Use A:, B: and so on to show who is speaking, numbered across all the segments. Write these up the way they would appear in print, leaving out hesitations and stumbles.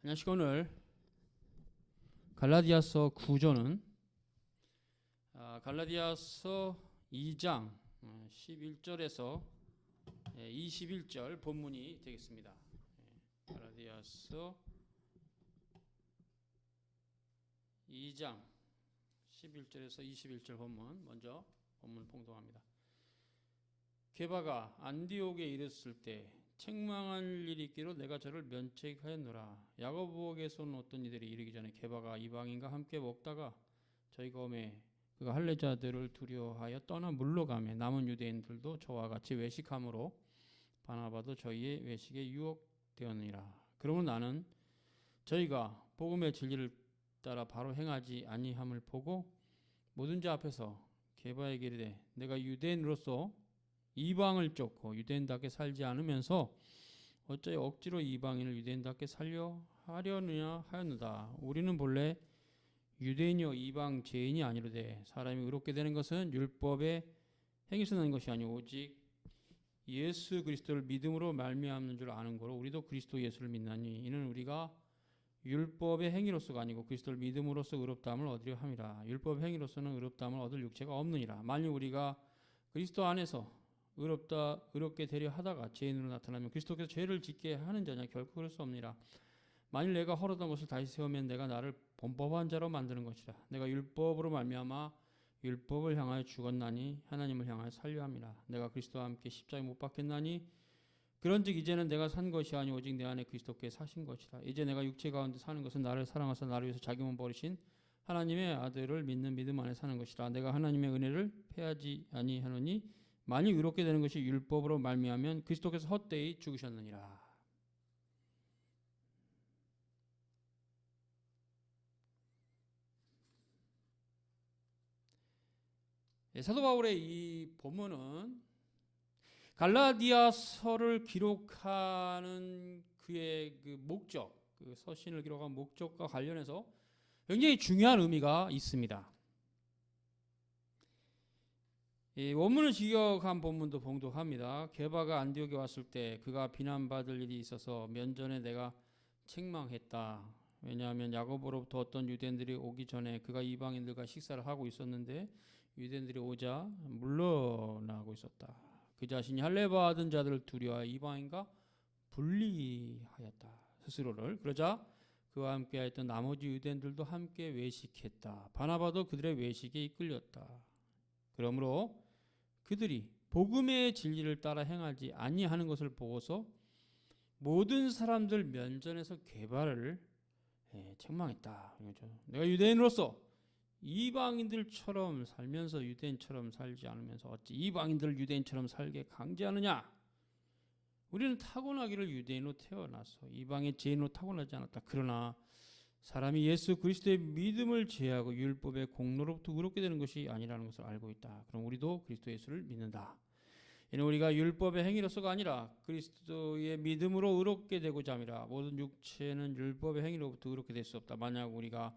A: 안녕하십니까. 오늘 갈라디아서 구조는 갈라디아서 2장 11절에서 21절 본문이 되겠습니다. 갈라디아서 2장 11절에서 21절 본문, 먼저 본문을 봉독합니다. 게바가 안디옥에 이르렀을 때 책망할 일이 있기로 내가 저를 면책하였노라. 야고보에게서는 어떤 이들이 이르기 전에 게바가 이방인과 함께 먹다가 저희가 오매 그가 할례자들을 두려워하여 떠나 물러가매 남은 유대인들도 저와 같이 외식함으로 바나바도 저희의 외식에 유혹되었느니라. 그러므로 나는 저희가 복음의 진리를 따라 바로 행하지 아니함을 보고 모든 자 앞에서 게바에게 이르되 내가 유대인으로서 이방을 쫓고 유대인답게 살지 않으면서 어찌 억지로 이방인을 유대인답게 살려 하려느냐 하였노라. 우리는 본래 유대인이요 이방 죄인이 아니로되 사람이 의롭게 되는 것은 율법의 행위에서 나는 것이 아니오 오직 예수 그리스도를 믿음으로 말미암는 줄 아는 거로 우리도 그리스도 예수를 믿나니 이는 우리가 율법의 행위로서가 아니고 그리스도를 믿음으로써 의롭다함을 얻으려 함이라. 율법 행위로서는 의롭다함을 얻을 육체가 없느니라. 만일 우리가 그리스도 안에서 의롭게 되려 하다가 죄인으로 나타나면 그리스도께서 죄를 짓게 하는 자냐? 결코 그럴 수 없느니라. 만일 내가 헐었던 것을 다시 세우면 내가 나를 범법한 자로 만드는 것이라. 내가 율법으로 말미암아 율법을 향하여 죽었나니 하나님을 향하여 살려 함이라. 내가 그리스도와 함께 십자가에 못 박혔나니 그런즉 이제는 내가 산 것이 아니 오직 내 안에 그리스도께서 사신 것이라. 이제 내가 육체 가운데 사는 것은 나를 사랑하사 나를 위해서 자기 몸 버리신 하나님의 아들을 믿는 믿음 안에 사는 것이라. 내가 하나님의 은혜를 패하지 아니하노니 만일 의롭게 되는 것이 율법으로 말미암으면 그리스도께서 헛되이 죽으셨느니라. 사도 바울의 이 본문은 갈라디아서를 기록하는 그의 그 목적, 그 서신을 기록한 목적과 관련해서 굉장히 중요한 의미가 있습니다. 이 원문을 직역한 본문도 봉독합니다. 게바가 안디옥에 왔을 때 그가 비난받을 일이 있어서 면전에 내가 책망했다. 왜냐하면 야고보로부터 어떤 유대인들이 오기 전에 그가 이방인들과 식사를 하고 있었는데 유대인들이 오자 물러나고 있었다. 그 자신이 할례 받은 자들을 두려워하여 이방인과 분리하였다. 스스로를. 그러자 그와 함께 하였던 나머지 유대인들도 함께 외식했다. 바나바도 그들의 외식에 이끌렸다. 그러므로 그들이 복음의 진리를 따라 행하지 아니하는 것을 보고서 모든 사람들 면전에서 게바를 책망했다. 내가 유대인으로서 이방인들처럼 살면서 유대인처럼 살지 않으면서 어찌 이방인들을 유대인처럼 살게 강제하느냐? 우리는 타고나기를 유대인으로 태어나서 이방의 죄인으로 타고나지 않았다. 그러나 사람이 예수 그리스도의 믿음을 제하고 율법의 공로로부터 의롭게 되는 것이 아니라는 것을 알고 있다. 그럼 우리도 그리스도 예수를 믿는다. 이는 우리가 율법의 행위로서가 아니라 그리스도의 믿음으로 의롭게 되고자 함이라. 모든 육체는 율법의 행위로부터 의롭게 될 수 없다. 만약 우리가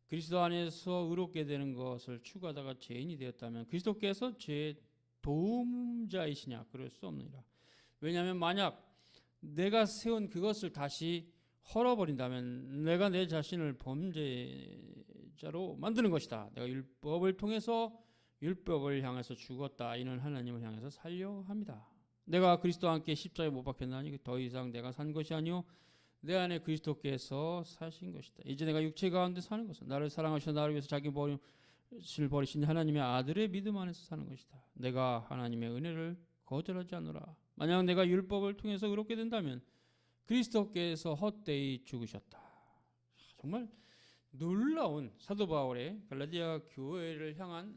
A: 그리스도 안에서 의롭게 되는 것을 추구하다가 죄인이 되었다면 그리스도께서 죄의 도움자이시냐? 그럴 수 없느니라. 왜냐하면 만약 내가 세운 그것을 다시 헐어버린다면 내가 내 자신을 범죄자로 만드는 것이다. 내가 율법을 통해서 율법을 향해서 죽었다. 이는 하나님을 향해서 살려 합니다. 내가 그리스도와 함께 십자가에 못 박혔나니 더 이상 내가 산 것이 아니요 내 안에 그리스도께서 사신 것이다. 이제 내가 육체 가운데 사는 것은 나를 사랑하시어 나를 위해서 자기 몸을 버리신 하나님의 아들의 믿음 안에서 사는 것이다. 내가 하나님의 은혜를 거절하지 않노라. 만약 내가 율법을 통해서 의롭게 된다면 그리스도께서 헛되이 죽으셨다. 정말 놀라운 사도 바울의 갈라디아 교회를 향한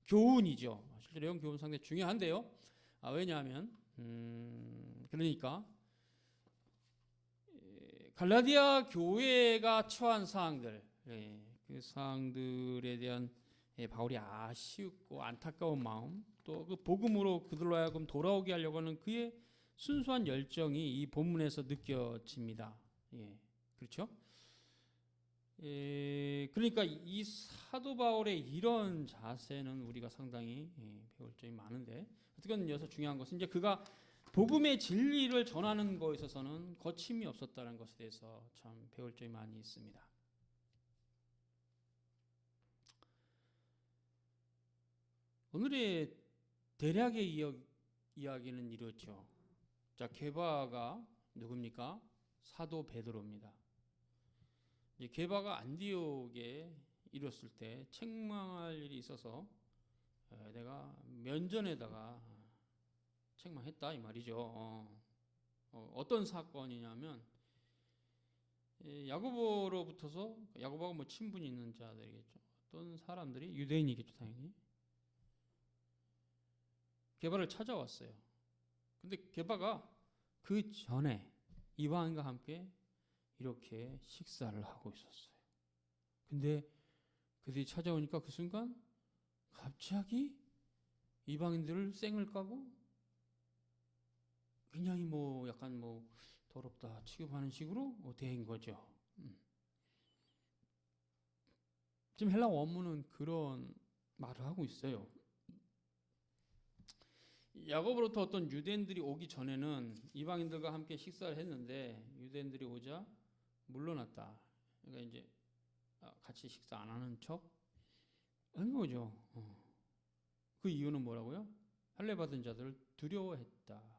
A: 교훈이죠. 실제로 이런 교훈 상당히 중요한데요. 왜냐하면 그러니까 갈라디아 교회가 처한 사항들, 그 사항들에 대한 바울이 아쉽고 안타까운 마음, 또 그 복음으로 그들로 하여금 돌아오게 하려고 하는 그의 순수한 열정이 이 본문에서 느껴집니다. 그렇죠? 그러니까 이 사도 바울의 이런 자세는 우리가 상당히 배울 점이 많은데 어쨌든 여기서 중요한 것은 이제 그가 복음의 진리를 전하는 것에 있어서는 거침이 없었다는 것에 대해서 참 배울 점이 많이 있습니다. 오늘의 대략의 이야기는 이렇죠. 자, 게바가 누굽니까? 사도 베드로입니다. 게바가 안디옥에 이뤘을 때 책망할 일이 있어서 내가 면전에다가 책망했다 이 말이죠. 어떤 사건이냐면 야고보로부터서, 야고보가 뭐 친분이 있는 자들이겠죠. 어떤 사람들이, 유대인이겠죠 당연히, 게바를 찾아왔어요. 근데 게바가 그 전에 이방인과 함께 이렇게 식사를 하고 있었어요. 근데 그들이 찾아오니까 그 순간 갑자기 이방인들을 쌩을 까고 굉장히 뭐 약간 뭐 더럽다 취급하는 식으로 대한 거죠. 지금 헬라 원문은 그런 말을 하고 있어요. 야고보로부터 어떤 유대인들이 오기 전에는 이방인들과 함께 식사를 했는데 유대인들이 오자 물러났다. 그러니까 이제 같이 식사 안 하는 척 한 거죠. 그 이유는 뭐라고요? 할례 받은 자들을 두려워했다.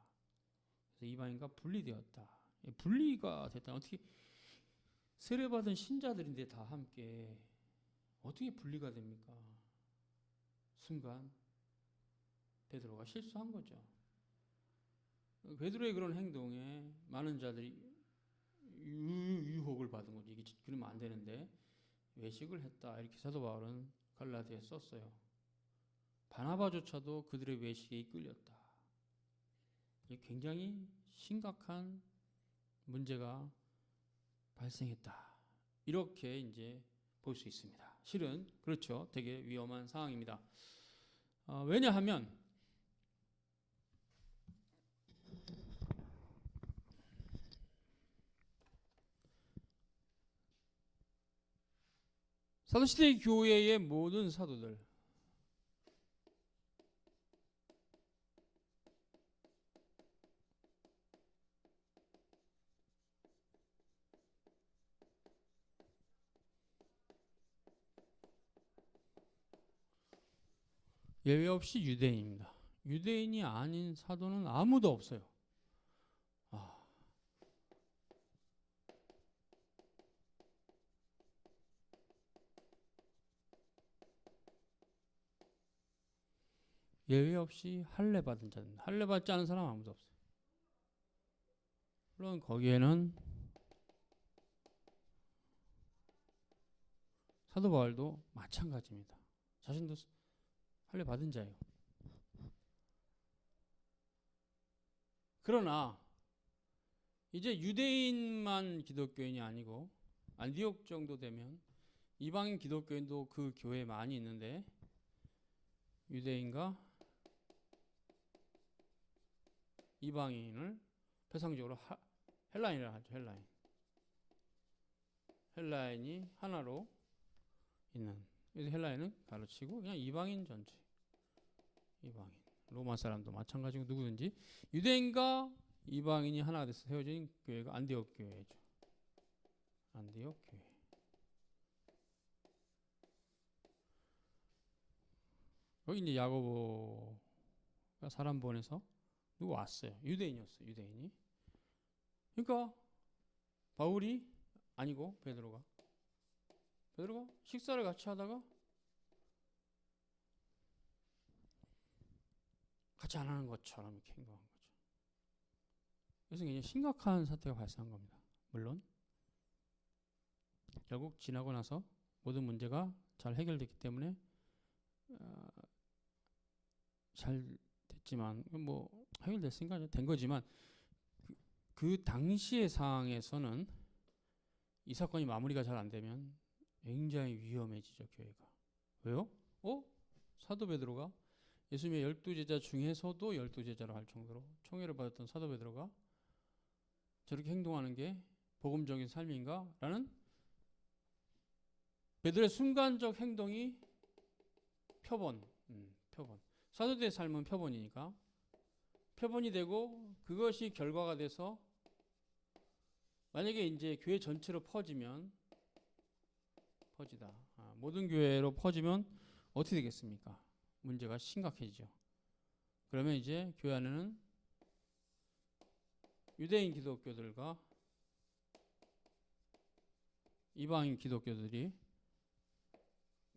A: 그래서 이방인과 분리되었다. 분리가 됐다. 어떻게 세례 받은 신자들인데 다 함께 어떻게 분리가 됩니까? 순간 베드로가 실수한 거죠. 베드로의 그런 행동에 많은 자들이 유혹을 받은 거죠. 이게 그러면 안 되는데 외식을 했다. 이렇게 사도 바울은 갈라디아에 썼어요. 바나바조차도 그들의 외식에 이끌렸다. 이게 굉장히 심각한 문제가 발생했다. 이렇게 이제 볼 수 있습니다. 실은 그렇죠. 되게 위험한 상황입니다. 왜냐하면 사도시대 교회의 모든 사도들, 예외 없이 유대인입니다. 유대인이 아닌 사도는 아무도 없어요. 예외 없이 할례 받은 자는, 할례 받지 않은 사람 아무도 없어요. 물론 거기에는 사도 바울도 마찬가지입니다. 자신도 할례 받은 자예요. 그러나 이제 유대인만 기독교인이 아니고 안디옥 정도 되면 이방인 기독교인도 그 교회에 많이 있는데 유대인과 이방인을 표상적으로 헬라인이라 하죠. 헬라인이 하나로 있는. 그래서 헬라인은 가르치고 그냥 이방인 전체. 이방인. 로마 사람도 마찬가지고 누구든지 유대인과 이방인이 하나가 돼서 세워진 교회가 안디옥 교회죠. 안디옥 교회. 여기 이제 야고보가 사람 보내서 누구 왔어요. 유대인이었어요. 유대인이. 그러니까 바울이 아니고 베드로가 식사를 같이 하다가 같이 안 하는 것처럼 이렇게 행동한 거죠. 그래서 굉장히 심각한 사태가 발생한 겁니다. 물론 결국 지나고 나서 모든 문제가 잘 해결됐기 때문에 잘 됐지만 뭐 해결됐으니까 된 거지만 그 당시의 상황에서는 이 사건이 마무리가 잘 안 되면 굉장히 위험해지죠. 교회가. 왜요? 사도 베드로가 예수님의 12제자 중에서도 12제자로 할 정도로 총애를 받았던 사도 베드로가 저렇게 행동하는 게 복음적인 삶인가? 라는 베드로의 순간적 행동이 표본. 사도들의 삶은 표본이니까 표본이 되고 그것이 결과가 돼서 만약에 이제 교회 전체로 퍼지면 퍼지다. 모든 교회로 퍼지면 어떻게 되겠습니까? 문제가 심각해지죠. 그러면 이제 교회 안에는 유대인 기독교들과 이방인 기독교들이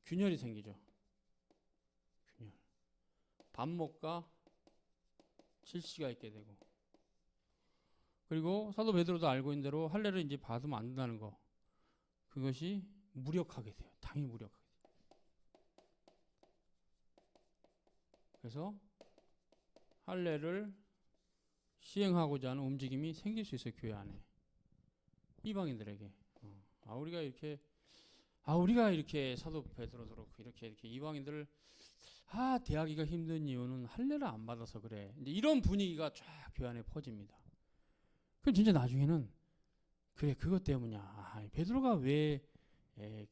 A: 균열이 생기죠. 균열. 반목과 질시가 있게 되고, 그리고 사도 베드로도 알고 있는 대로 할례를 이제 받으면 안 된다는 거, 그것이 무력하게 돼요. 당연히 무력하게 돼요. 그래서 할례를 시행하고자 하는 움직임이 생길 수 있어요. 교회 안에 이방인들에게. 우리가 이렇게 사도 베드로도 그렇고 이렇게 이방인들을 대하기가 힘든 이유는 할례를 안 받아서 그래. 이제 이런 분위기가 쫙 교회 안에 퍼집니다. 그럼 진짜 나중에는 그래, 그것 때문이야. 베드로가 왜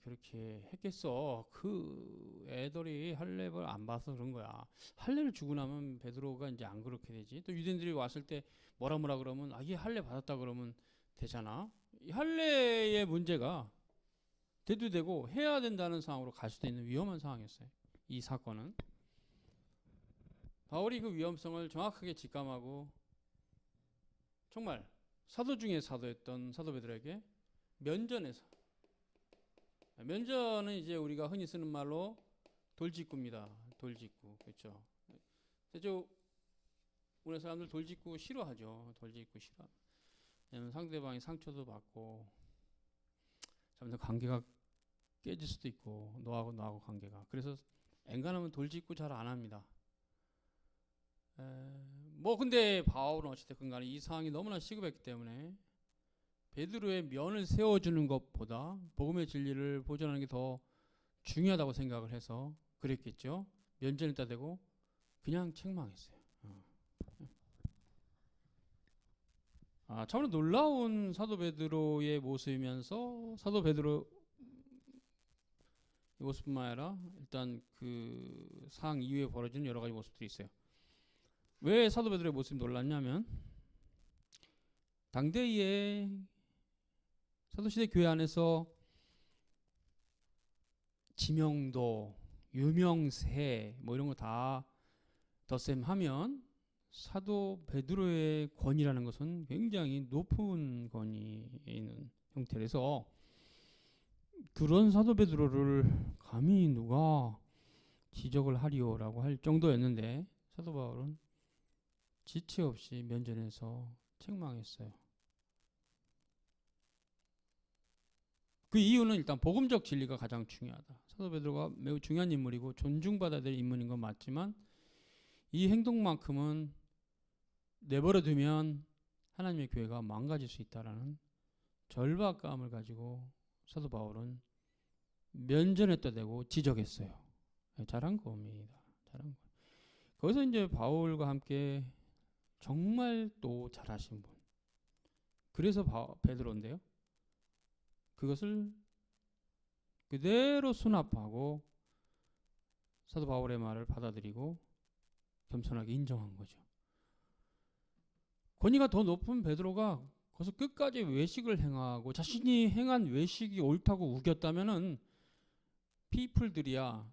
A: 그렇게 했겠어? 그 애들이 할례를 안 봐서 그런 거야. 할례를 주고 나면 베드로가 이제 안 그렇게 되지. 또 유대인들이 왔을 때 뭐라 그러면 얘 할례 받았다 그러면 되잖아. 이 할례의 문제가 대두되고 해야 된다는 상황으로 갈 수도 있는 위험한 상황이었어요. 이 사건은 바울이 그 위험성을 정확하게 직감하고 정말 사도 중에 사도였던 사도 베드로에게 면전에서, 면전은 이제 우리가 흔히 쓰는 말로 돌직구입니다. 돌직구. 그렇죠. 우리 사람들 돌직구 싫어하죠. 돌직구 싫어. 왜냐면 상대방이 상처도 받고 잘못하면 관계가 깨질 수도 있고, 너하고 관계가. 그래서 엔간하면 돌직구 잘 안 합니다. 근데 바울은 어찌됐건 간에 이 상황이 너무나 시급했기 때문에 베드로의 면을 세워주는 것보다 복음의 진리를 보존하는 게 더 중요하다고 생각을 해서 그랬겠죠. 면전에 따대고 그냥 책망했어요. 참으로 놀라운 사도 베드로의 모습이면서 사도 베드로 모습뿐만 아니라 일단 그 상황 이후에 벌어지는 여러 가지 모습들이 있어요. 왜 사도 베드로의 모습이 놀랐냐면 당대의 사도시대 교회 안에서 지명도, 유명세 뭐 이런 거 다 덧셈하면 사도 베드로의 권위라는 것은 굉장히 높은 권위에 있는 형태라서 그런 사도 베드로를 감히 누가 지적을 하리오라고 할 정도였는데 사도 바울은 지체 없이 면전에서 책망했어요. 그 이유는 일단 복음적 진리가 가장 중요하다. 사도 베드로가 매우 중요한 인물이고 존중받아야 될 인물인 건 맞지만 이 행동만큼은 내버려 두면 하나님의 교회가 망가질 수 있다라는 절박감을 가지고 사도 바울은 면전에다 대고 지적했어요. 잘한 겁니다. 잘한 거. 거기서 이제 바울과 함께 정말 또 잘하신 분. 그래서 베드로인데요. 그것을 그대로 수납하고 사도 바울의 말을 받아들이고 겸손하게 인정한 거죠. 권위가 더 높은 베드로가 거기서 끝까지 외식을 행하고 자신이 행한 외식이 옳다고 우겼다면은 피플들이야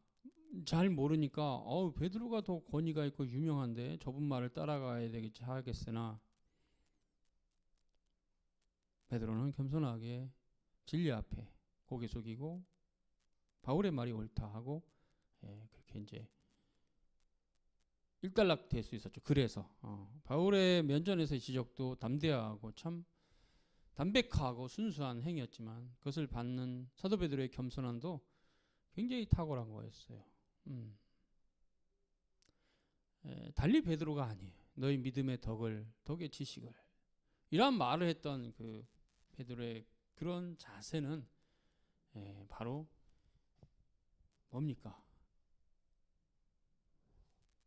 A: 잘 모르니까 베드로가 더 권위가 있고 유명한데 저분 말을 따라가야 되겠지 하겠으나 베드로는 겸손하게 진리 앞에 고개 숙이고 바울의 말이 옳다 하고 그렇게 이제 일단락 될 수 있었죠. 그래서 바울의 면전에서의 지적도 담대하고 참 담백하고 순수한 행위였지만 그것을 받는 사도 베드로의 겸손함도 굉장히 탁월한 거였어요. 달리 베드로가 아니에요. 너희 믿음의 덕의 지식을 이런 말을 했던 그 베드로의 그런 자세는 바로 뭡니까?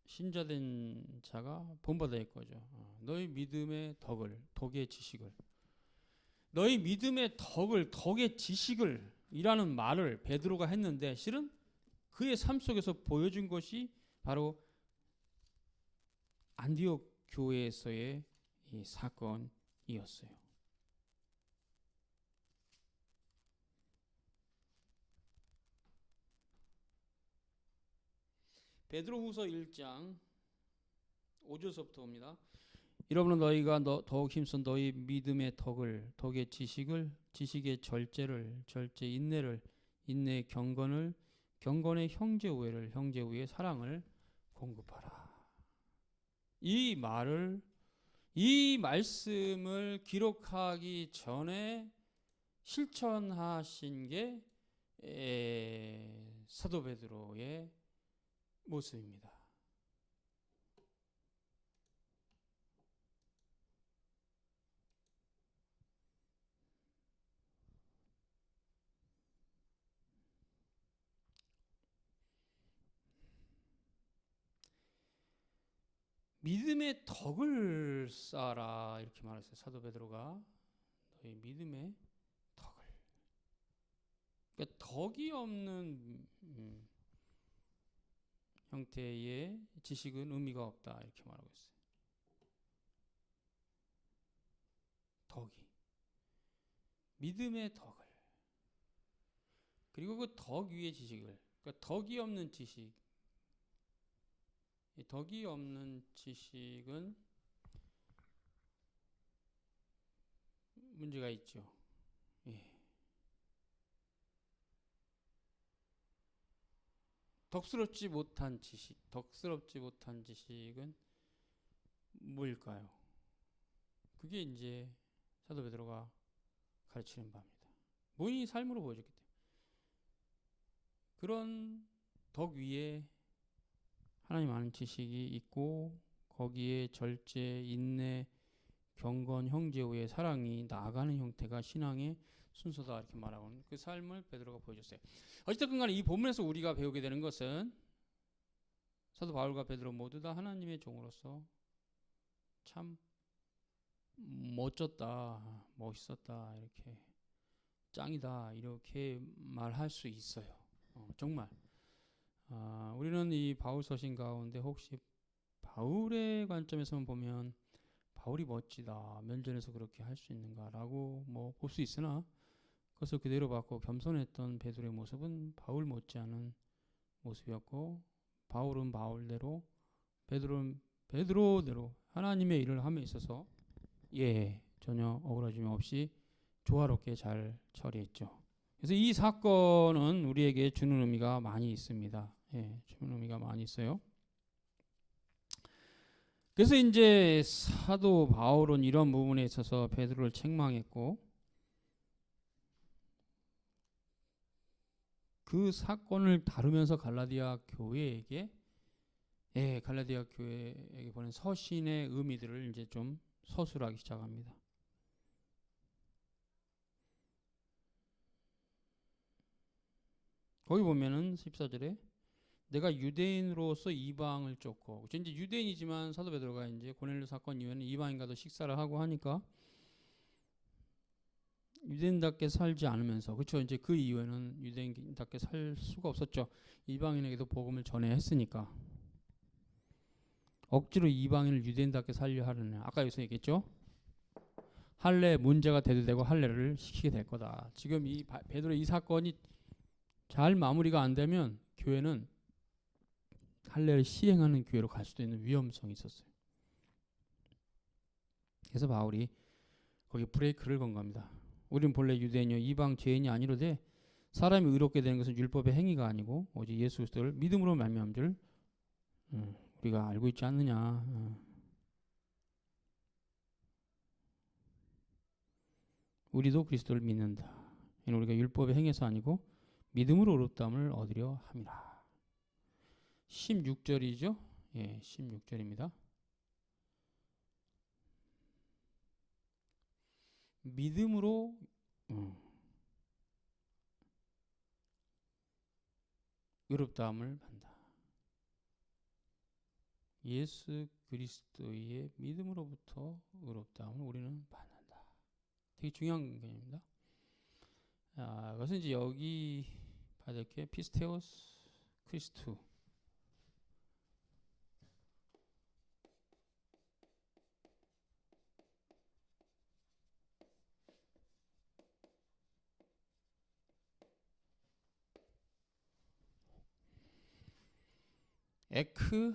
A: 신자된 자가 본받아야 할 거죠. 너희 믿음의 덕의 지식을, 너희 믿음의 덕의 지식을 이라는 말을 베드로가 했는데 실은 그의 삶 속에서 보여준 것이 바로 안디옥 교회에서의 이 사건이었어요. 베드로후서 1장 5절서부터 옵니다. 이러므로 너희가 더욱 힘써 너희 믿음의 덕의 지식을, 지식의 절제를, 절제 인내를, 인내의 경건을, 경건의 형제 우애를, 형제 우애의 사랑을 공급하라. 이 말씀을 기록하기 전에 실천하신 게 사도 베드로의 모습입니다. 믿음의 덕을 쌓아라 이렇게 말했어요. 사도 베드로가 너희 믿음의 덕을. 그러니까 덕이 없는 형태의 지식은 의미가 없다 이렇게 말하고 있어요. 덕이 믿음의 덕을 그리고 그 덕 위의 지식을 그러니까 덕이 없는 지식 이 덕이 없는 지식은 문제가 있죠. 예. 덕스럽지 못한 지식은 뭘까요? 그게 이제 사도 베드로가 가르치는 바입니다. 본인이 삶으로 보여줬기 때문에 그런 덕 위에 하나님 아는 지식이 있고 거기에 절제, 인내, 경건, 형제우의 사랑이 나아가는 형태가 신앙의 순서다 이렇게 말하고 그 삶을 베드로가 보여줬어요. 어쨌든 간에 이 본문에서 우리가 배우게 되는 것은 사도 바울과 베드로 모두 다 하나님의 종으로서 참 멋졌다, 멋있었다, 이렇게 짱이다 이렇게 말할 수 있어요. 정말 우리는 이 바울 서신 가운데 혹시 바울의 관점에서만 보면 바울이 멋지다, 면전에서 그렇게 할 수 있는가라고 뭐 볼 수 있으나 그것을 그대로 받고 겸손했던 베드로의 모습은 바울 못지않은 모습이었고 바울은 바울대로 베드로는 베드로대로 하나님의 일을 함에 있어서 전혀 어그러짐 없이 조화롭게 잘 처리했죠. 그래서 이 사건은 우리에게 주는 의미가 많이 있습니다. 주는 의미가 많이 있어요. 그래서 이제 사도 바울은 이런 부분에 있어서 베드로를 책망했고 그 사건을 다루면서 갈라디아 교회에게 보낸 서신의 의미들을 이제 좀 서술하기 시작합니다. 거기 보면은 14절에 내가 유대인으로서 이방을 쫓고 이제 유대인이지만 사도 베드로가 이제 고넬료 사건 이후에는 이방인과도 식사를 하고 하니까 유대인답게 살지 않으면서 그렇죠. 이제 그 이후에는 유대인답게 살 수가 없었죠. 이방인에게도 복음을 전해야 했으니까 억지로 이방인을 유대인답게 살려 하려는 아까 여기서 얘기했죠. 할례 문제가 대두되고 할례를 시키게 될 거다. 지금 이 베드로 이 사건이 잘 마무리가 안 되면 교회는 할례를 시행하는 교회로 갈 수도 있는 위험성이 있었어요. 그래서 바울이 거기 브레이크를 건 겁니다. 우린 본래 유대인이요 이방 죄인이 아니로되 사람이 의롭게 되는 것은 율법의 행위가 아니고 오직 예수 그리스도를 믿음으로 말미암은 줄 우리가 알고 있지 않느냐. 우리도 그리스도를 믿는다. 이는 우리가 율법의 행위에서 아니고 믿음으로 의롭다함을 얻으려 함이라. 16절이죠. 16절입니다. 믿음으로 의롭다함을 받는다. 예수 그리스도의 믿음으로부터 의롭다함을 우리는 받는다. 되게 중요한 개념입니다. 그것은 이제 여기 봐야 될 게 피스테오스 크리스투 에크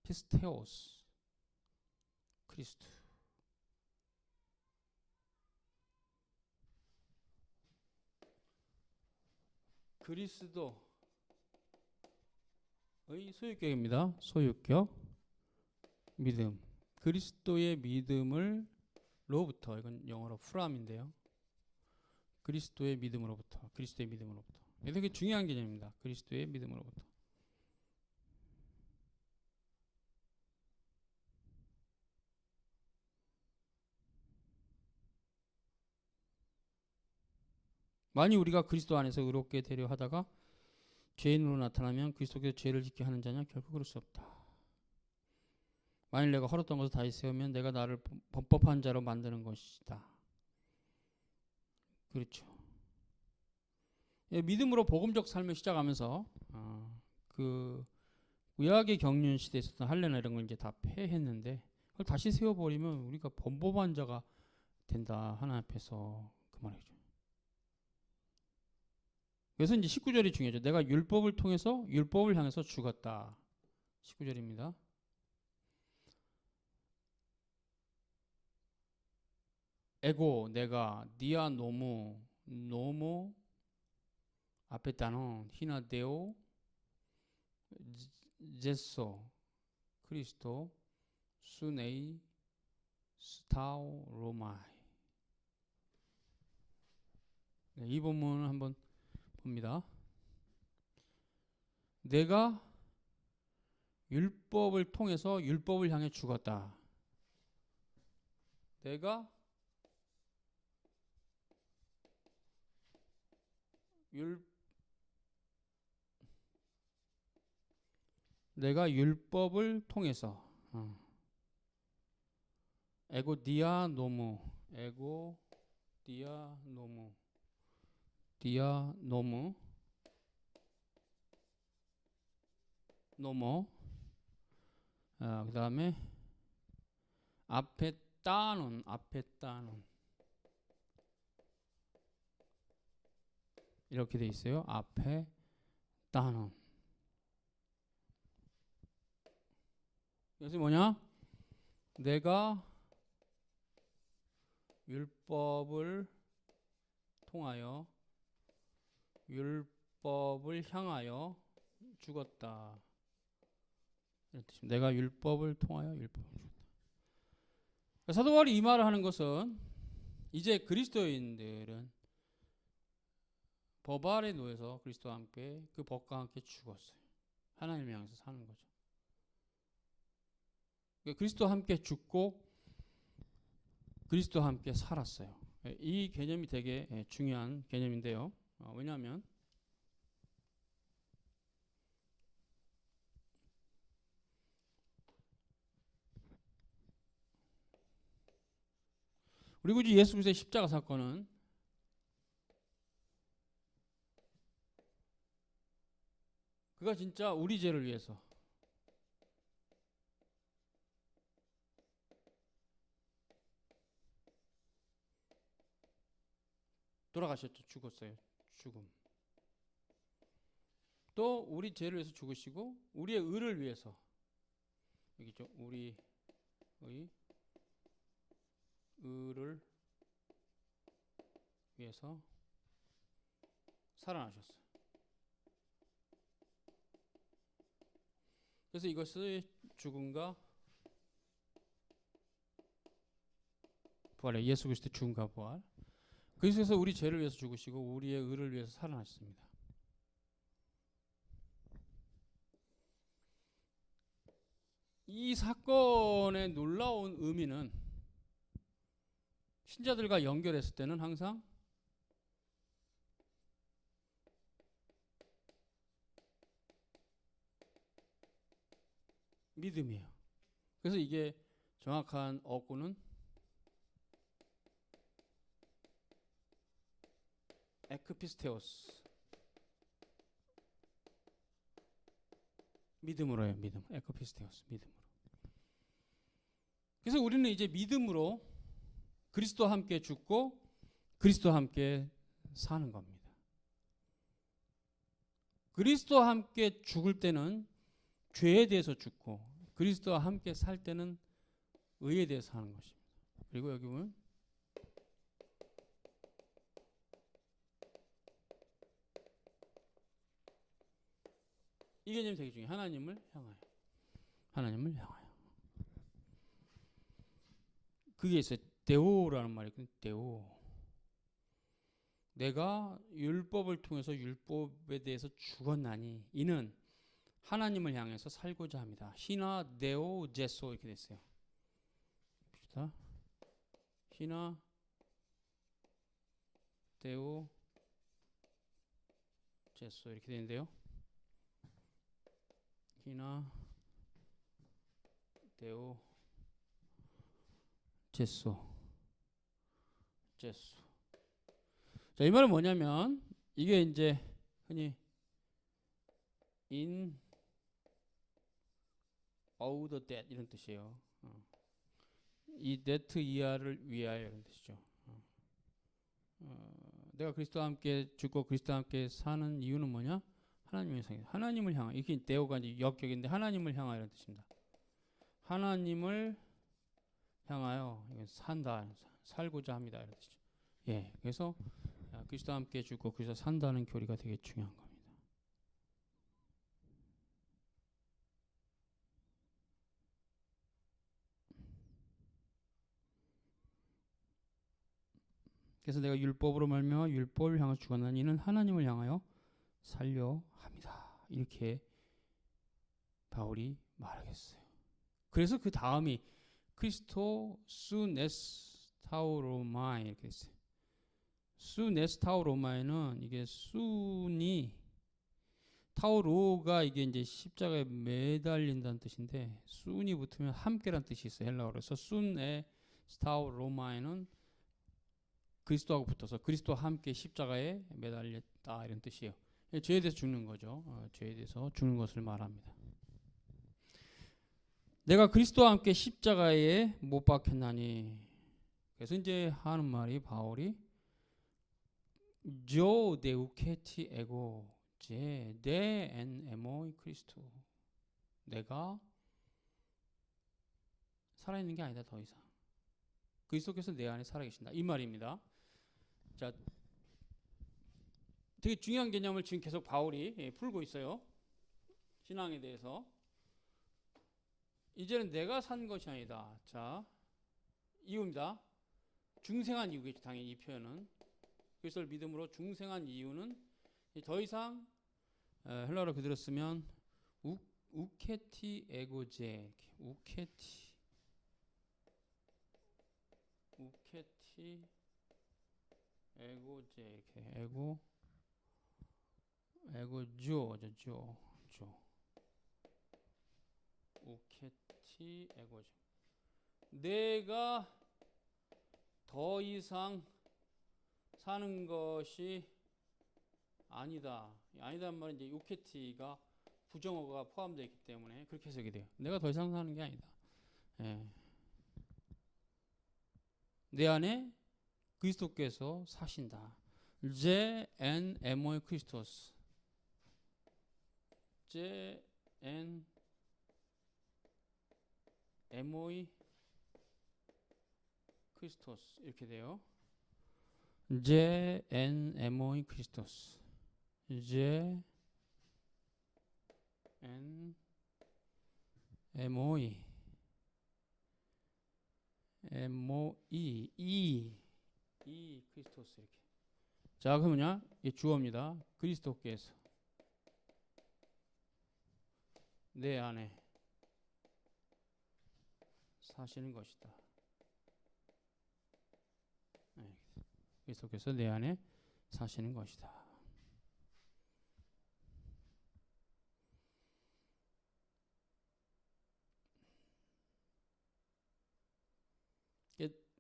A: 피스테오스 크리스ቱ. 그리스도의 소유격입니다. 소유격 믿음. 그리스도의 믿음을 로부터, 이건 영어로 fram인데요. 그리스도의 믿음으로부터, 그리스도의 믿음으로부터. 이게 되게 중요한 개념입니다. 그리스도의 믿음으로부터. 만일 우리가 그리스도 안에서 의롭게 되려 하다가 죄인으로 나타나면 그리스도께서 죄를 짓게 하는 자냐? 결코 그럴 수 없다. 만일 내가 헐었던 것을 다시 세우면 내가 나를 범법한 자로 만드는 것이다. 그렇죠. 믿음으로 복음적 삶을 시작하면서 그 구약의 경륜 시대에 있었던 할례나 이런 걸 이제 다 폐했는데 그걸 다시 세워버리면 우리가 범법한 자가 된다. 하나님 앞에서 그 말이죠. 그래서 이제 19절이 중요하죠. 내가 율법을 통해서 율법을 향해서 죽었다. 19절입니다. 에고 내가 니아 노모 아페타노 히나데오 제소 크리스토 수네이 스타오 로마이. 네, 이 본문을 한번 봅니다. 내가 율법을 통해서 율법을 향해 죽었다. 내가 율법을 통해서 그 다음에 아페따논 이렇게 돼 있어요. 아페따논. 그래서 뭐냐? 내가 율법을 통하여 율법을 향하여 죽었다. 내가 율법을 통하여 율법을 죽었다. 사도 바울이 이 말을 하는 것은 이제 그리스도인들은 법 아래 놓여서 그리스도와 함께 그 법과 함께 죽었어요. 하나님을 향해서 사는 거죠. 그리스도와 함께 죽고 그리스도와 함께 살았어요. 이 개념이 되게 중요한 개념인데요. 왜냐하면 우리 구주 예수 그리스도의 십자가 사건은 그가 진짜 우리 죄를 위해서 돌아가셨죠. 죽었어요. 죽음. 또 우리 죄를 위해서 죽으시고 우리의 의를 위해서 여기죠. 우리의 의를 위해서 살아나셨어요. 그래서 이것을 죽음과 부활에 예수 그리스도의 죽음과 부활. 그리스도께서 우리 죄를 위해서 죽으시고 우리의 의를 위해서 살아나셨습니다. 이 사건의 놀라운 의미는 신자들과 연결했을 때는 항상 믿음이에요. 그래서 이게 정확한 어구는 에크피스테오스, 믿음으로요. 믿음. 에크피스테오스, 믿음으로. 그래서 우리는 이제 믿음으로 그리스도와 함께 죽고 그리스도와 함께 사는 겁니다. 그리스도와 함께 죽을 때는 죄에 대해서 죽고 그리스도와 함께 살 때는 의에 대해서 사는 것입니다. 그리고 여기 보면 이 개념이 되게 중요해요. 하나님을 향하여. 하나님을 향하여. 그게 있어요. 데오라는 말이 있거든요. 데오. 내가 율법을 통해서 율법에 대해서 죽었나니 이는 하나님을 향해서 살고자 합니다. 히나 데오 제소 이렇게 됐어요. 봅시다. 히나 데오 제소 이렇게 되는데요. 히나 데오 제소. 자, 이 말은 뭐냐면 이게 이제 흔히 in out the dead 이런 뜻이에요. 이 that 이하를 위하여 이런 뜻이죠. 내가 그리스도와 함께 죽고 그리스도와 함께 사는 이유는 뭐냐? 하나님을 향하. 이게 데오가 이제 역격인데 하나님을 향하 이런 뜻입니다. 하나님을 향하여 산다, 살고자 합니다 이런 뜻이죠. 예, 그래서 그리스도와 함께 죽고 그리스도 산다는 교리가 되게 중요한 겁니다. 그래서 내가 율법으로 말미암아 율법을 향하여 죽었나니 이는 하나님을 향하여 살려 합니다. 이렇게 바울이 말하겠어요. 그래서 그 다음이 크리스토 수 네스타우로마이 이렇게 있어요. 수 네스타우로마이는 이게 순이 타우로가 이게 이제 십자가에 매달린다는 뜻인데 순이 붙으면 함께란 뜻이 있어요. 헬라어로서 순에 스타우로마이는 그리스도하고 붙어서 그리스도와 함께 십자가에 매달렸다 이런 뜻이에요. 죄에 대해서 죽는 거죠. 죄에 대해서 죽는 것을 말합니다. 내가 그리스도와 함께 십자가에 못 박혔나니. 그래서 이제 하는 말이 바울이 조 데우케티 에고 제데엔 에모이 크리스토. 내가 살아있는 게 아니다 더 이상. 그리스도께서 내 안에 살아계신다 이 말입니다. 자, 되게 중요한 개념을 지금 계속 바울이 풀고 있어요. 신앙에 대해서. 이제는 내가 산 것이 아니다. 자, 이유입니다. 중생한 이유겠죠. 당연히 이 표현은. 그리스도를 믿음으로 중생한 이유는 더 이상 헬라어로 그대로 쓰면 우케티 에고제 우케티 에고제 이렇게 에고죠 우케티 에고죠. 내가 더 이상 사는 것이 아니다. 아니다는 말은 이제 우케티가 부정어가 포함되어 있기 때문에 그렇게 해석이 돼요. 내가 더 이상 사는 게 아니다. 예. 내 안에 그리스도께서 사신다. 제 엔 에모이 크리스토스. 제 엔 에모이 크리스토스 이렇게 돼요. 제 엔 에모이 크리스토스. 제 엔 에모이 이 크리스토스 이렇게. 자, 그 뭐냐? 이 주어입니다. 그리스도께서 내 안에 사시는 것이다. 네. 그리스도께서 내 안에 사시는 것이다.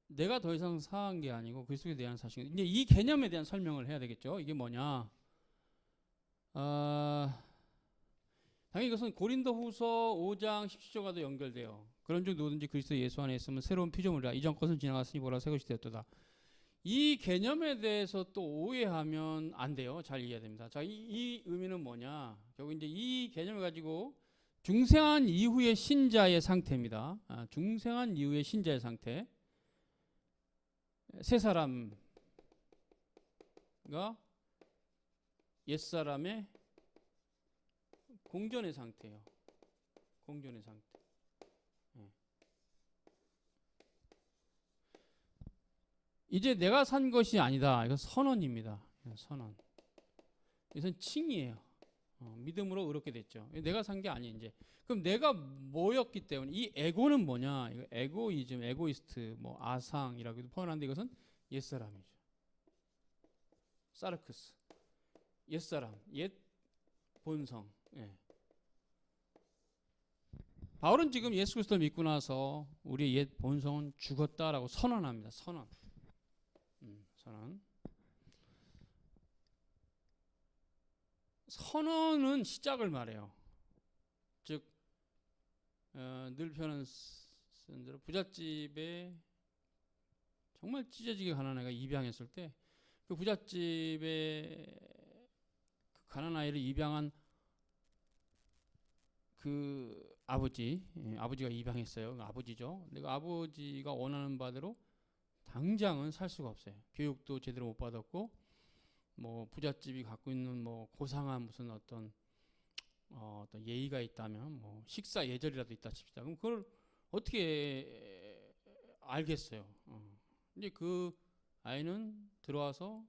A: 내가 더 이상 사한 게 아니고 그리스도에 대한 사실. 이제 이 개념에 대한 설명을 해야 되겠죠. 이게 뭐냐? 당연히 이것은 고린도후서 5장 17절과도 연결돼요. 그런 중 누구든지 그리스도 예수 안에 있으면 새로운 피조물이라 이전 것은 지나갔으니 보라 새 것이 되었도다. 이 개념에 대해서 또 오해하면 안 돼요. 잘 이해해야 됩니다. 자, 이 의미는 뭐냐? 결국 이제 이 개념을 가지고 중생한 이후의 신자의 상태입니다. 중생한 이후의 신자의 상태. 새 사람과 옛사람의 공존의 상태예요. 공존의 상태. 이제 내가 산 것이 아니다. 이건 선언입니다. 선언. 이것은 칭이에요. 믿음으로 의롭게 됐죠. 내가 산 게 아니에요. 이제 그럼 내가 뭐였기 때문에 이 에고는 뭐냐? 이거 에고이즘, 에고이스트, 뭐 아상이라고도 표현하는데 이것은 옛사람이죠. 사르크스, 옛사람, 옛 본성. 예. 바울은 지금 예수 그리스도를 믿고 나서 우리의 옛 본성은 죽었다라고 선언합니다. 선언. 선언. 선언은 시작을 말해요. 즉, 늘 표현은 쓴 대로 부잣집에 정말 찢어지게 가난한 아이가 입양했을 때 그 부잣집에 그 가난한 아이를 입양한 그 아버지가 입양했어요. 아버지죠. 근데 그 아버지가 원하는 바대로 당장은 살 수가 없어요. 교육도 제대로 못 받았고, 뭐 부잣집이 갖고 있는 뭐 고상한 무슨 어떤 예의가 있다면, 뭐 식사 예절이라도 있다 칩시다. 그럼 그걸 어떻게 알겠어요? 이제 그 아이는 들어와서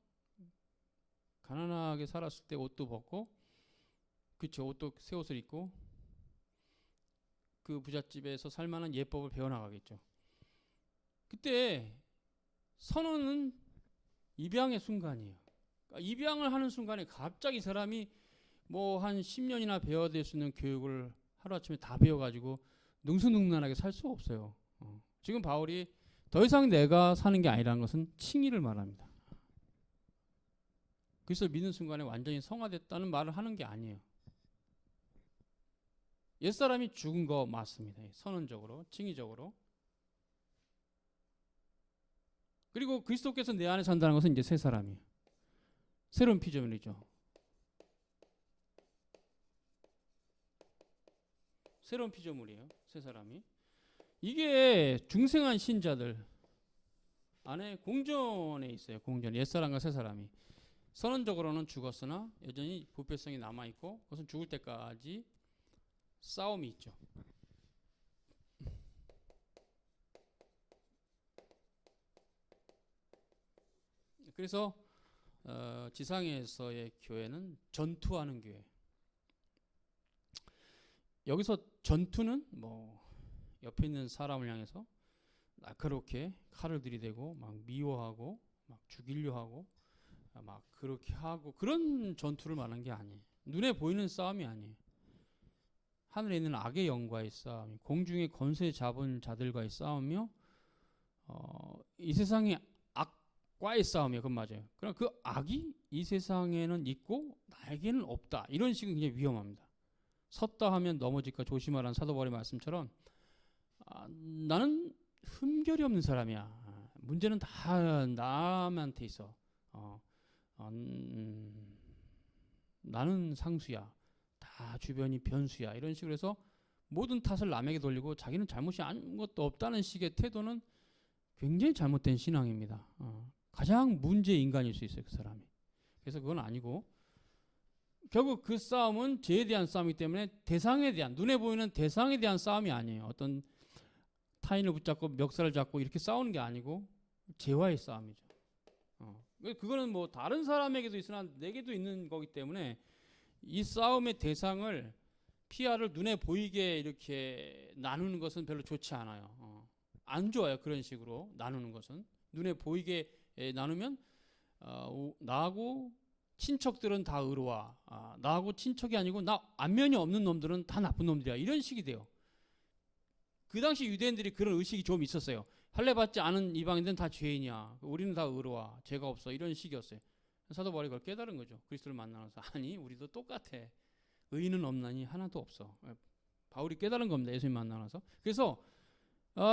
A: 가난하게 살았을 때 옷도 벗고, 그쵸, 옷도 새 옷을 입고 그 부잣집에서 살만한 예법을 배워나가겠죠. 그때 선언은 입양의 순간이에요. 그러니까 입양을 하는 순간에 갑자기 사람이 뭐 한 10년이나 배워야 될 수 있는 교육을 하루아침에 다 배워가지고 능수능란하게 살 수가 없어요. 지금 바울이 더 이상 내가 사는 게 아니라는 것은 칭의를 말합니다. 그래서 믿는 순간에 완전히 성화됐다는 말을 하는 게 아니에요. 옛사람이 죽은 거 맞습니다. 선언적으로, 칭의적으로. 그리고 그리스도께서 내 안에 산다는 것은 이제 새 사람이에요. 새로운 피조물이죠. 새로운 피조물이에요. 새 사람이. 이게 중생한 신자들 안에 공존에 있어요. 공존. 옛사람과 새 사람이. 선언적으로는 죽었으나 여전히 부패성이 남아있고 그것은 죽을 때까지 싸움이 있죠. 그래서 지상에서의 교회는 전투하는 교회. 여기서 전투는 뭐 옆에 있는 사람을 향해서 날카롭게 칼을 들이대고 막 미워하고 막 죽이려 하고 막 그렇게 하고 그런 전투를 말하는 게 아니에요. 눈에 보이는 싸움이 아니에요. 하늘에 있는 악의 영과의 싸움, 공중의 권세 잡은 자들과의 싸움이며 이 세상의 악과의 싸움이에요. 그건 맞아요. 그럼 그 악이 이 세상에는 있고 나에게는 없다. 이런 식은 굉장히 위험합니다. 섰다 하면 넘어질까 조심하라는 사도 바울의 말씀처럼 나는 흠결이 없는 사람이야. 문제는 다 남한테 있어. 나는 상수야. 다 주변이 변수야. 이런 식으로 해서 모든 탓을 남에게 돌리고 자기는 잘못이 아무것도 없다는 식의 태도는 굉장히 잘못된 신앙입니다. 가장 문제의 인간일 수 있어요. 그 사람이. 그래서 그건 아니고 결국 그 싸움은 죄에 대한 싸움이기 때문에 대상에 대한 눈에 보이는 대상에 대한 싸움이 아니에요. 어떤 타인을 붙잡고 멱살을 잡고 이렇게 싸우는 게 아니고 죄와의 싸움이죠. 그거는 뭐 다른 사람에게도 있으나 내게도 있는 거기 때문에 이 싸움의 대상을 피아를 눈에 보이게 이렇게 나누는 것은 별로 좋지 않아요. 안 좋아요. 그런 식으로 나누는 것은 눈에 보이게 나누면 나하고 친척들은 다 의로와 나하고 친척이 아니고 나 안면이 없는 놈들은 다 나쁜 놈들이야. 이런 식이 돼요. 그 당시 유대인들이 그런 의식이 좀 있었어요. 할례받지 않은 이방인들은 다 죄인이야. 우리는 다 의로와. 죄가 없어. 이런 식이었어요. 사도 바울이 그걸 깨달은 거죠. 그리스도를 만나서 아니 우리도 똑같아. 의인은 없나니 하나도 없어. 바울이 깨달은 겁니다. 예수님 만나서. 그래서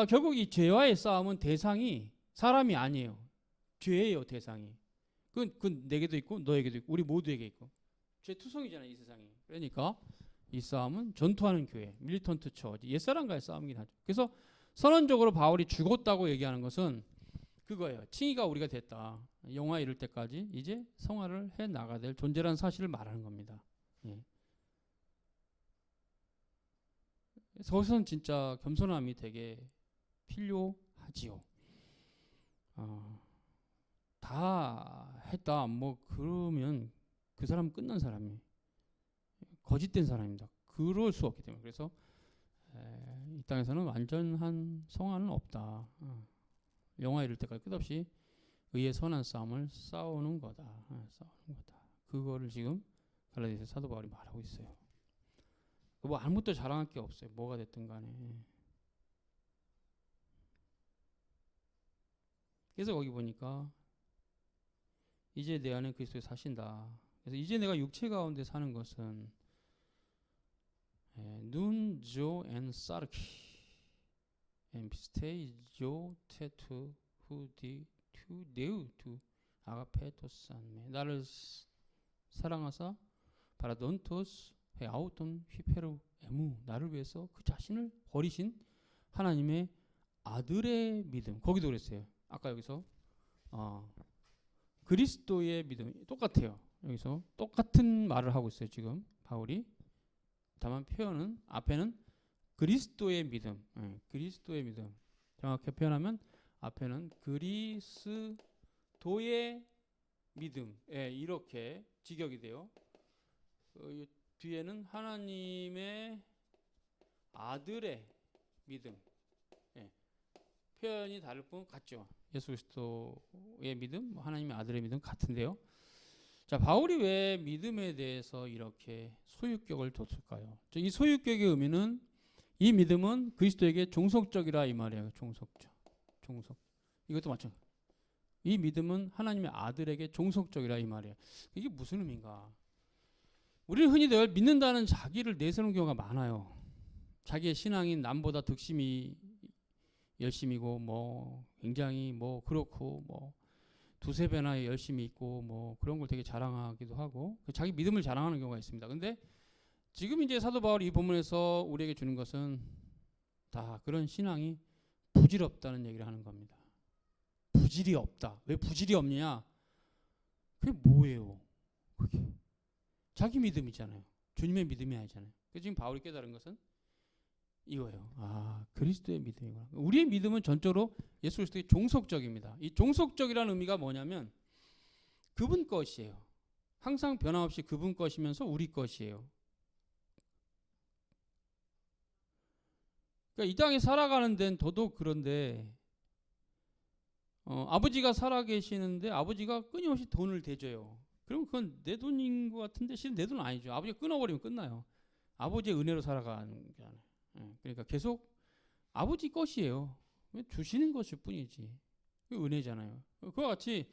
A: 결국 이 죄와의 싸움은 대상이 사람이 아니에요. 죄예요, 대상이. 그건 내게도 있고 너에게도 있고 우리 모두에게 있고 죄 투성이잖아요, 이 세상이. 그러니까 이 싸움은 전투하는 교회, 밀리턴트 처치, 옛사람과의 싸움이긴 하죠. 그래서 선언적으로 바울이 죽었다고 얘기하는 것은 그거예요. 칭의가 우리가 됐다. 영화에 이를 때까지 이제 성화를 해 나가야 될 존재라는 사실을 말하는 겁니다. 예. 거기서는 진짜 겸손함이 되게 필요하지요. 다 했다 뭐 그러면 그 사람 끝난 사람이 거짓된 사람입니다. 그럴 수 없기 때문에. 그래서 이 땅에서는 완전한 성화는 없다. 영화 이를 때까지 끝없이 의의 선한 싸움을 싸우는 거다. 싸우는 거다. 그거를 지금 갈라디아서 사도 바울이 말하고 있어요. 뭐 아무것도 자랑할 게 없어요. 뭐가 됐든 간에. 그래서 거기 보니까 이제 내 안에 그리스도에 사신다. 그래서 이제 내가 육체 가운데 사는 것은 눈, 조, 앤 사르키 엠피스테이, 조, 테투, 후디, 투, 네우, 투, 아가페토산 나를 사랑하사 바라돈토스 아우톤 휘페르 에무 나를 위해서 그 자신을 버리신 하나님의 아들의 믿음. 거기도 그랬어요. 아까 여기서 그리스도의 믿음 똑같아요. 여기서 똑같은 말을 하고 있어요. 지금 바울이. 다만 표현은 앞에는 그리스도의 믿음, 그리스도의 믿음. 정확히 표현하면 앞에는 그리스도의 믿음, 이렇게 직역이 돼요. 뒤에는 하나님의 아들의 믿음. 표현이 다를 뿐 같죠. 예수 그리스도의 믿음, 하나님의 아들의 믿음 같은데요. 자, 바울이 왜 믿음에 대해서 이렇게 소유격을 뒀을까요? 이 소유격의 의미는 이 믿음은 그리스도에게 종속적이라 이 말이에요. 종속적. 이것도 마찬가지. 이 믿음은 하나님의 아들에게 종속적이라 이 말이에요. 이게 무슨 의미인가? 우리는 흔히들 믿는다는 자기를 내세우는 경우가 많아요. 자기의 신앙이 남보다 득심이 열심이고 뭐 굉장히 뭐 그렇고 뭐 두세 배나 열심히 있고 뭐 그런 걸 되게 자랑하기도 하고 자기 믿음을 자랑하는 경우가 있습니다. 근데 지금 이제 사도 바울이 이 본문에서 우리에게 주는 것은 다 그런 신앙이 부질없다는 얘기를 하는 겁니다. 부질이 없다. 왜 부질이 없느냐? 그게 뭐예요? 그게 자기 믿음이잖아요. 주님의 믿음이 아니잖아요. 그래서 지금 바울이 깨달은 것은 이거예요. 그리스도의 믿음이구나. 우리의 믿음은 전적으로 예수 그리스도의 종속적입니다. 이 종속적이라는 의미가 뭐냐면 그분 것이에요. 항상 변함없이 그분 것이면서 우리 것이에요. 그러니까 이 땅에 살아가는 데는 더더욱 그런데 아버지가 살아계시는데 아버지가 끊임없이 돈을 대줘요. 그럼 그건 내 돈인 것 같은데 실은 내 돈 아니죠. 아버지가 끊어버리면 끝나요. 아버지의 은혜로 살아가는 거잖아요. 그러니까 계속 아버지 것이에요. 주시는 것일 뿐이지. 그게 은혜잖아요. 그와 같이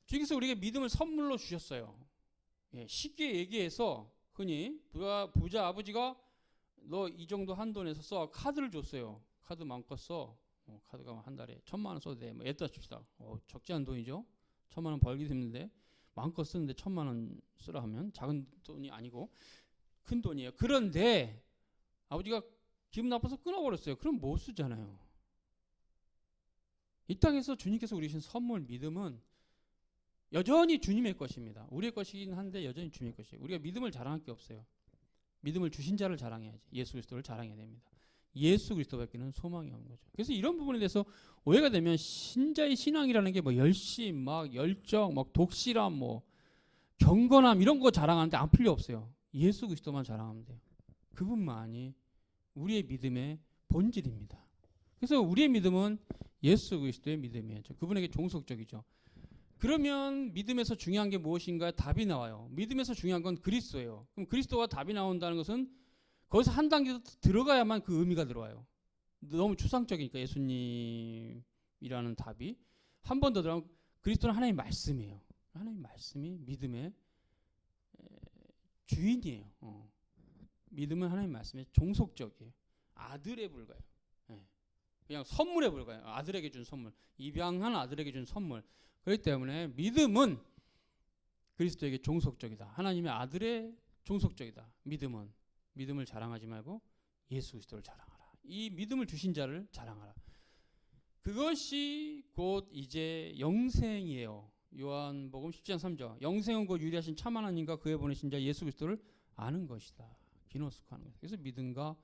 A: 주께서 우리에게 믿음을 선물로 주셨어요. 쉽게 얘기해서 흔히 부자 아버지가 너 이 정도 한도 내서 써 카드를 줬어요. 카드 마음껏 써. 카드가 한 달에 1,000만 원 써도 돼. 뭐 애다 줍시다. 적지 않은 돈이죠. 1,000만 원 벌게 됐는데 마음껏 쓰는데 1,000만 원 쓰라 하면 작은 돈이 아니고 큰 돈이에요. 그런데 아버지가 기분 나빠서 끊어버렸어요. 그럼 못 쓰잖아요. 이 땅에서 주님께서 우리 주신 선물 믿음은 여전히 주님의 것입니다. 우리의 것이긴 한데 여전히 주님의 것이에요. 우리가 믿음을 자랑할 게 없어요. 믿음을 주신 자를 자랑해야지. 예수 그리스도를 자랑해야 됩니다. 예수 그리스도밖에는 소망이 없는 거죠. 그래서 이런 부분에 대해서 오해가 되면 신자의 신앙이라는 게 뭐 열심, 막 열정, 막 독실함, 뭐 경건함 이런 거 자랑하는데 안 필요 없어요. 예수 그리스도만 자랑하면 돼요. 그분만이 우리의 믿음의 본질입니다. 그래서 우리의 믿음은 예수 그리스도의 믿음이에요. 그분에게 종속적이죠. 그러면 믿음에서 중요한 게 무엇인가 답이 나와요. 믿음에서 중요한 건 그리스도예요. 그럼 그리스도가 답이 나온다는 것은 거기서 한 단계 더 들어가야만 그 의미가 들어와요. 너무 추상적이니까 예수님이라는 답이 한 번 더 들어가면 그리스도는 하나님의 말씀이에요. 하나님의 말씀이 믿음의 주인이에요. 믿음은 하나님의 말씀에 종속적이에요. 아들에 불과해요. 그냥 선물에 불과해요. 아들에게 준 선물, 입양한 아들에게 준 선물. 그렇기 때문에 믿음은 그리스도에게 종속적이다. 하나님의 아들의 종속적이다. 믿음을 자랑하지 말고 예수 그리스도를 자랑하라. 이 믿음을 주신 자를 자랑하라. 그것이 곧 이제 영생이에요. 요한복음 10장 3절. 영생은 곧 유리하신 참 하나님과 그에 보내신 자 예수 그리스도를 아는 것이다. 기노스코하는 것. 그래서 믿음과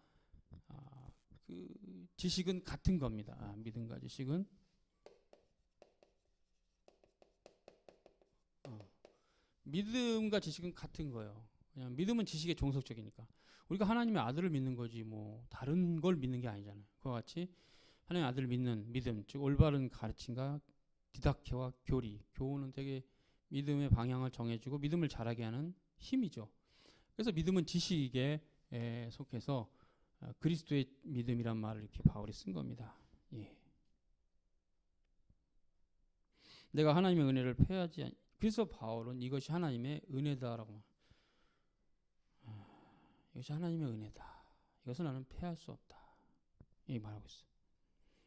A: 그 지식은 같은 겁니다. 믿음과 지식은 믿음과 지식은 같은 거예요. 그냥 믿음은 지식의 종속적이니까. 우리가 하나님의 아들을 믿는 거지 뭐 다른 걸 믿는 게 아니잖아요. 그와 같이 하나님의 아들을 믿는 믿음, 즉 올바른 가르침과 디다케와 교훈은 되게 믿음의 방향을 정해주고 믿음을 자라게 하는 힘이죠. 그래서 믿음은 지식에 속해서 그리스도의 믿음이란 말을 이렇게 바울이 쓴 겁니다. 예. 내가 하나님의 은혜를 패하지 그래서 바울은 이것이 하나님의 은혜다라고 이것이 하나님의 은혜다. 이것은 나는 패할 수 없다. 이 말하고 있어요.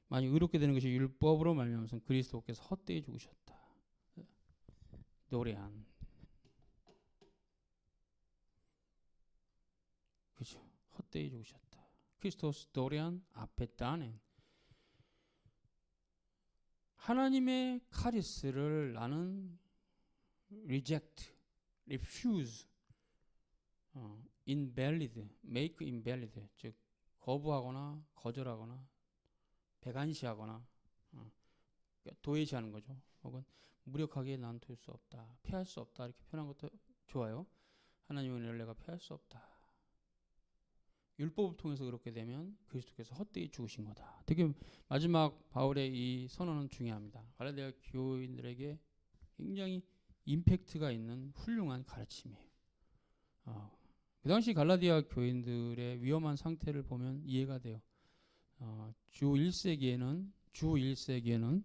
A: 만약 의롭게 되는 것이 율법으로 말미암아서 그리스도께서 헛되이 죽으셨다. 노래한 그죠? 헛되이 죽으셨다. 크리스토스 도리안 아페타넨 하나님의 카리스를 나는 reject, refuse, invalid, make invalid 즉 거부하거나 거절하거나 배관시하거나 도외시하는 거죠. 혹은 무력하게 난 될 수 없다, 피할 수 없다 이렇게 표현한 것도 좋아요. 하나님의 은혜를 내가 피할 수 없다. 율법을 통해서 그렇게 되면 그리스도께서 헛되이 죽으신 거다. 되게 마지막 바울의 이 선언은 중요합니다. 갈라디아 교인들에게 굉장히 임팩트가 있는 훌륭한 가르침이에요. 그 당시 갈라디아 교인들의 위험한 상태를 보면 이해가 돼요. 주 1세기에는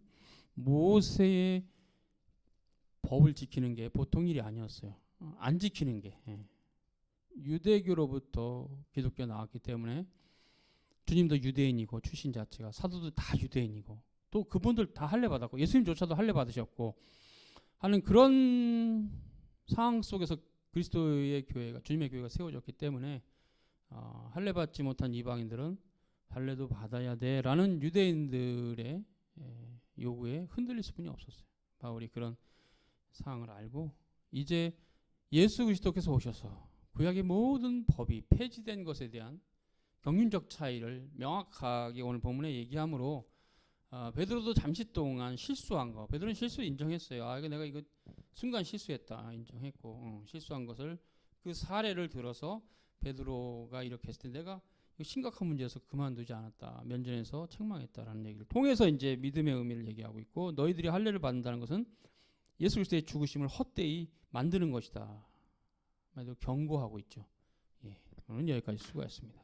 A: 모세의 법을 지키는 게 보통 일이 아니었어요. 안 지키는 게. 유대교로부터 기독교 나왔기 때문에 주님도 유대인이고 출신 자체가 사도도 다 유대인이고 또 그분들 다 할례 받았고 예수님조차도 할례 받으셨고 하는 그런 상황 속에서 그리스도의 교회가 주님의 교회가 세워졌기 때문에 할례 받지 못한 이방인들은 할례도 받아야 돼라는 유대인들의 요구에 흔들릴 수뿐이 없었어요. 바울이 그런 상황을 알고 이제 예수 그리스도께서 오셔서 구약의 모든 법이 폐지된 것에 대한 경륜적 차이를 명확하게 오늘 본문에 얘기하므로 베드로도 잠시 동안 실수한 거 베드로는 실수 인정했어요. 내가 이거 순간 실수했다 인정했고 실수한 것을 그 사례를 들어서 베드로가 이렇게 했을 때 내가 이거 심각한 문제에서 그만두지 않았다. 면전에서 책망했다라는 얘기를 통해서 이제 믿음의 의미를 얘기하고 있고 너희들이 할례를 받는다는 것은 예수 그리스도의 죽으심을 헛되이 만드는 것이다. 경고하고 있죠. 오늘 여기까지 수고했습니다.